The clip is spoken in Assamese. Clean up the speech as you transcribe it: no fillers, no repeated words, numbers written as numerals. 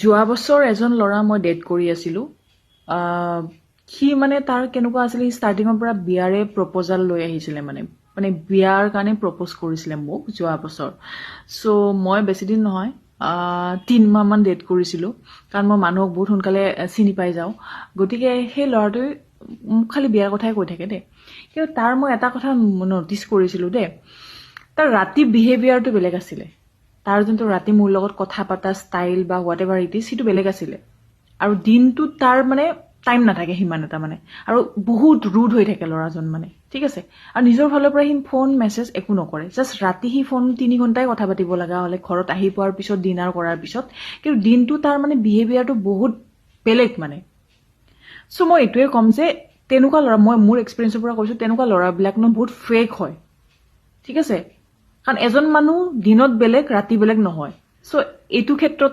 যোৱা বছৰ এজন ল'ৰা মই ডেট কৰি আছিলোঁ সি মানে তাৰ কেনেকুৱা আছিলে সি ষ্টাৰ্টিঙৰ পৰা বিয়াৰে প্ৰপ'জাল লৈ আহিছিলে মানে বিয়াৰ কাৰণে প্ৰপ'জ কৰিছিলে মোক যোৱা বছৰ চ' মই বেছিদিন নহয় 3 মাহমান ডেট কৰিছিলোঁ কাৰণ মই মানুহক বহুত সোনকালে চিনি পাই যাওঁ গতিকে সেই ল'ৰাটোৱে মোক খালি বিয়াৰ কথাই কৈ থাকে দেই কিন্তু তাৰ মই এটা কথা ন'টিচ কৰিছিলোঁ দেই তাৰ ৰাতি বিহেভিয়াৰটো বেলেগ আছিলে তাৰ যোনটো ৰাতি মোৰ লগত কথা পতা ষ্টাইল বা হোৱাট এভাৰ ইট ইজ সেইটো বেলেগ আছিলে আৰু দিনটোত তাৰ মানে টাইম নাথাকে সিমান এটা মানে আৰু বহুত ৰুড হৈ থাকে ল'ৰাজন মানে ঠিক আছে আৰু নিজৰ ফালৰ পৰা সি ফোন মেছেজ একো নকৰে জাষ্ট ৰাতি সি ফোন 3 ঘণ্টাই কথা পাতিব লগা হ'লে ঘৰত আহি পোৱাৰ পিছত ডিনাৰ কৰাৰ পিছত কিন্তু দিনটো তাৰ মানে বিহেভিয়াৰটো বহুত বেলেগ মানে চ' মই এইটোৱে ক'ম যে তেনেকুৱা ল'ৰা মই মোৰ এক্সপিৰিয়েঞ্চৰ পৰা কৈছোঁ তেনেকুৱা ল'ৰাবিলাক ন বহুত ফেক হয় ঠিক আছে কাৰণ এজন মানুহ দিনত বেলেগ ৰাতি বেলেগ নহয় চ' এইটো ক্ষেত্ৰত